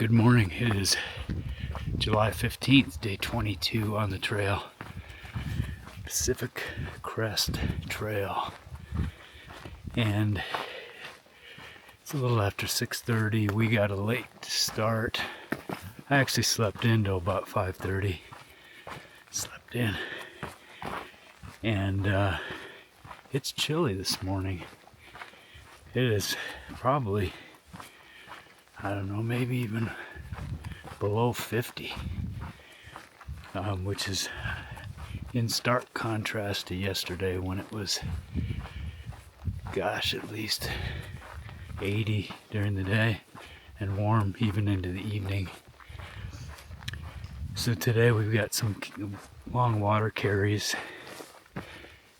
Good morning. It is July 15th, day 22 on the trail. Pacific Crest Trail. And it's a little after 6:30. We got a late start. I actually slept in till about 5:30. Slept in. And it's chilly this morning. It is probably, I don't know, maybe even below 50, which is in stark contrast to yesterday when it was, gosh, at least 80 during the day and warm even into the evening. So today we've got some long water carries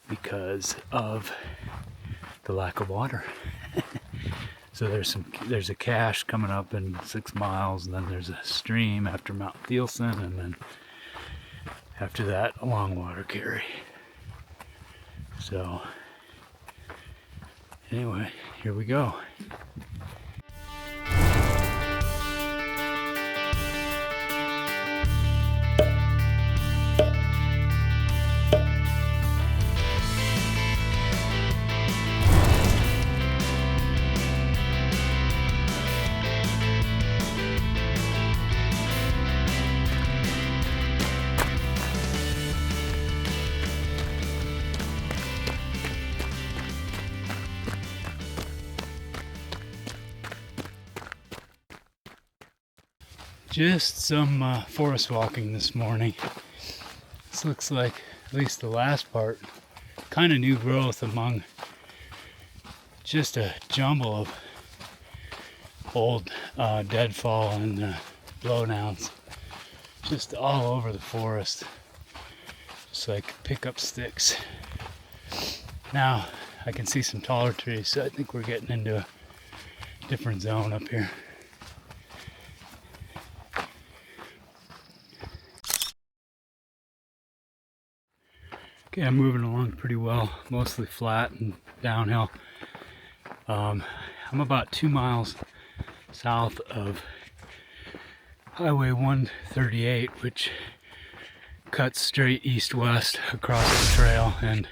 because of the lack of water. So there's a cache coming up in 6 miles, and then there's a stream after Mt Thielsen, and then after that a long water carry. So anyway, here we go. Just some forest walking this morning. This looks like, at least the last part, kind of new growth among just a jumble of old deadfall and blowdowns. Just all over the forest. Just like pickup sticks. Now I can see some taller trees, so I think we're getting into a different zone up here. Okay, I'm moving along pretty well, mostly flat and downhill. I'm about 2 miles south of Highway 138, which cuts straight east-west across the trail, and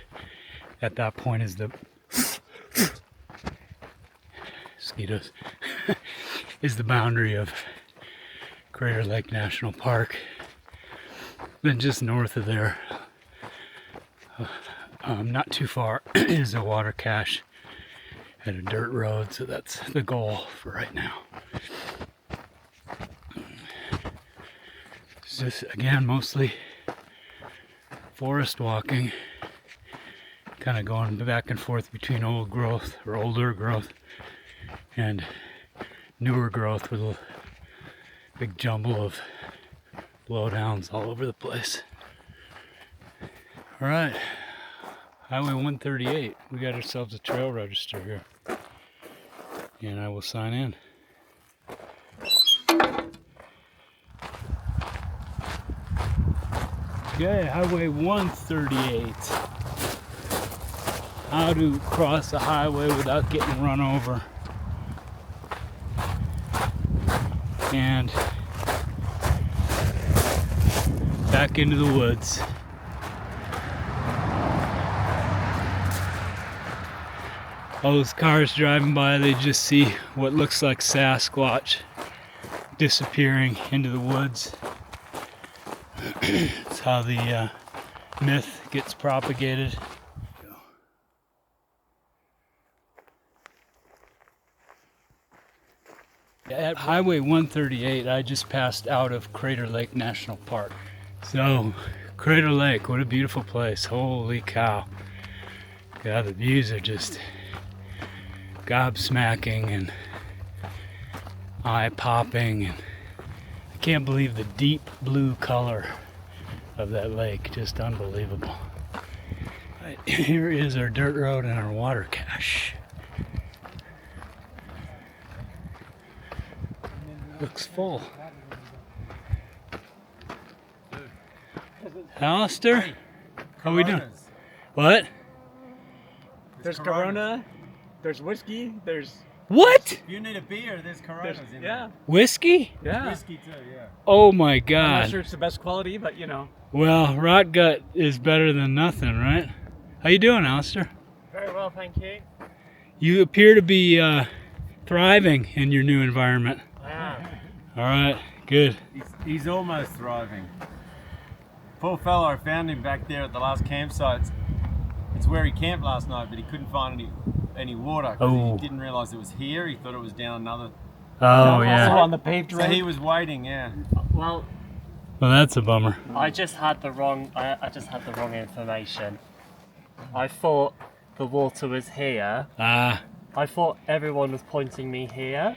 at that point is the mosquitoes is the boundary of Crater Lake National Park. Then just north of there, not too far, is a water cache at a dirt road, so that's the goal for right now. It's just, again, mostly forest walking, kind of going back and forth between old growth or older growth and newer growth with a big jumble of blowdowns all over the place. All right, Highway 138. We got ourselves a trail register here, and I will sign in. Okay, Highway 138. How to cross the highway without getting run over. And back into the woods. All those cars driving by, they just see what looks like Sasquatch disappearing into the woods. It's how the myth gets propagated. At Highway 138, I just passed out of Crater Lake National Park. So, Crater Lake, what a beautiful place. Holy cow. Yeah, the views are just gobsmacking and eye-popping, and I can't believe the deep blue color of that lake. Just unbelievable. Right, here is our dirt road and our water cache. Looks full. Alistair, how we doing? What? There's Corona, there's whiskey, there's What? If you need a beer, there's Coronas in there. Whiskey? Yeah. Whiskey too, yeah. Oh my I'm God. not sure it's the best quality, but you know. Well, rot gut is better than nothing, right? How you doing, Alistair? Very well, thank you. You appear to be thriving in your new environment. I am. All right, good. He's almost thriving. Poor fellow, I found him back there at the last campsite. It's where he camped last night, but he couldn't find any water because Oh. he didn't realise it was here. He thought it was down another. Oh Also yeah. on the paved So road. he was waiting, yeah. Well, Well, that's a bummer. I just had the wrong. I just had the wrong information. I thought the water was here. Ah, I thought everyone was pointing me here.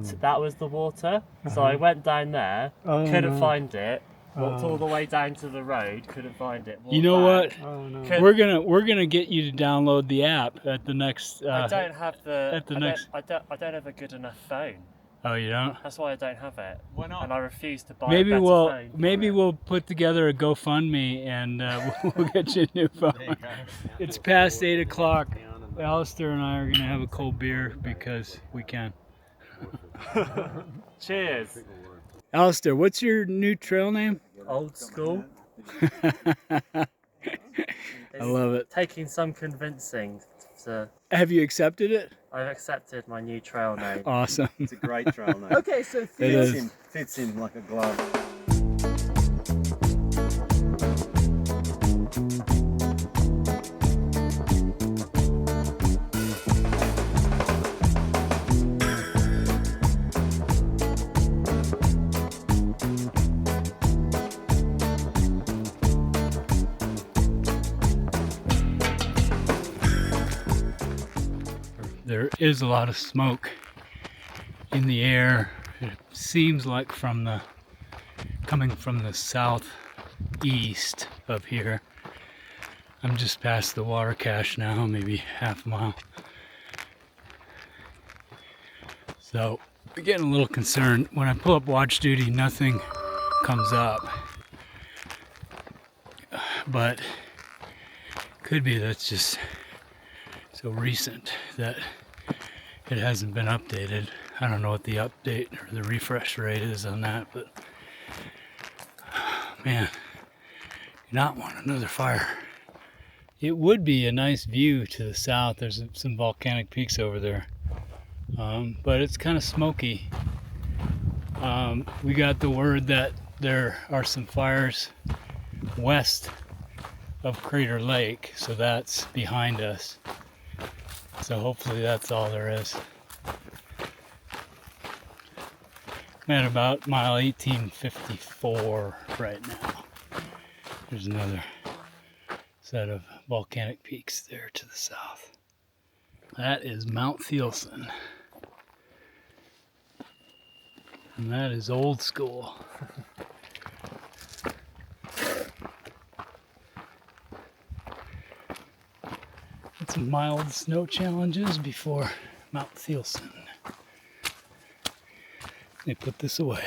So that was the water. So I went down there, Oh, couldn't no. find it. Walked all the way down to the road, couldn't find it. you know walked what? Oh no. back. We're gonna get you to download the app at the next. I don't have the. at the I next- don't have a good enough phone. Oh, you don't? That's why I don't have it. Why not? And I refuse to buy Maybe a better we'll phone. put together a GoFundMe and we'll get you a new phone. There you go. It's past 8 o'clock. Alistair and I are gonna have a cold beer because we can. Cheers. Alistair, what's your new trail name? Old school. I love it. Taking some convincing. So Have you accepted it? I've accepted my new trail name. Awesome. It's a great trail name. Okay, so It is. Fits him like a glove. There is a lot of smoke in the air. It seems like coming from the southeast of here. I'm just past the water cache now, maybe half a mile. So we're getting a little concerned. When I pull up watch duty, nothing comes up. But could be that's just so recent that it hasn't been updated. I don't know what the update or the refresh rate is on that, but man, do not want another fire. It would be a nice view to the south. There's some volcanic peaks over there, but it's kind of smoky. We got the word that there are some fires west of Crater Lake, so that's behind us. So hopefully that's all there is. I'm at about mile 1854 right now. There's another set of volcanic peaks there to the south. That is Mt Thielsen. And that is old school. Some mild snow challenges before Mt Thielsen. They put this away.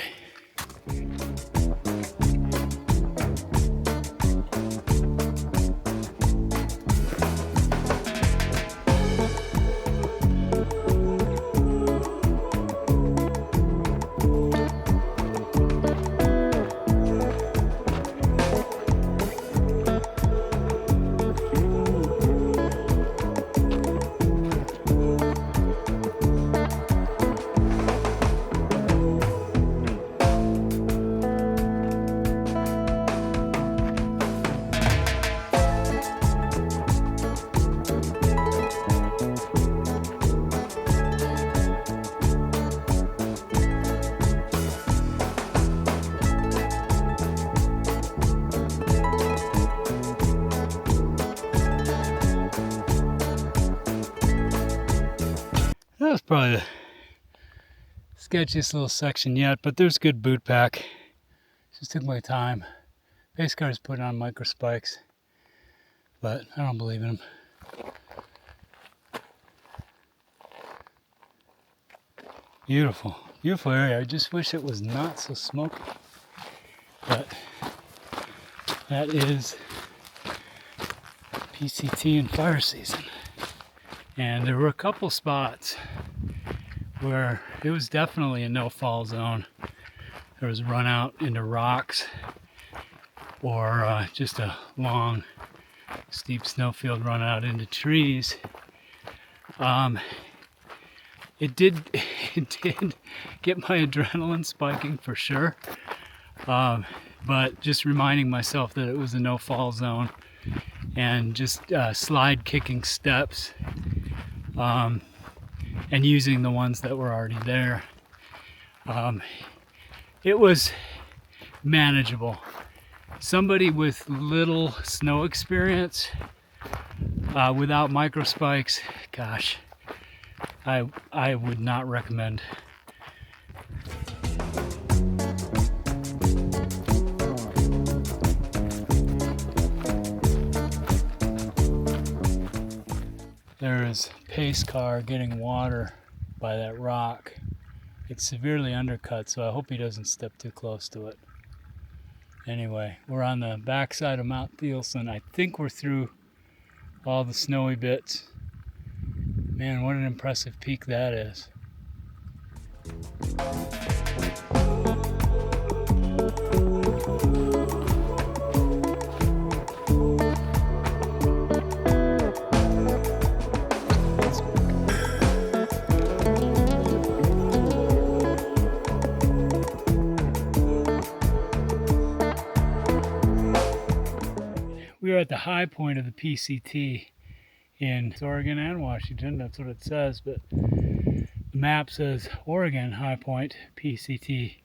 That was probably the sketchiest little section yet, but there's good boot pack. Just took my time. Base car's putting on micro spikes, but I don't believe in them. Beautiful, beautiful area. I just wish it was not so smoky. But that is PCT and fire season. And there were a couple spots where it was definitely a no-fall zone. There was run out into rocks or just a long, steep snowfield run out into trees. It did get my adrenaline spiking for sure. But just reminding myself that it was a no-fall zone and just slide kicking steps and using the ones that were already there. It was manageable. Somebody with little snow experience without micro spikes, gosh, I would not recommend. There is a pace car getting water by that rock. It's severely undercut, so I hope he doesn't step too close to it. Anyway, we're on the backside of Mt Thielsen. I think we're through all the snowy bits. Man, what an impressive peak that is. We are at the high point of the PCT in Oregon and Washington. That's what it says, but the map says Oregon High Point PCT.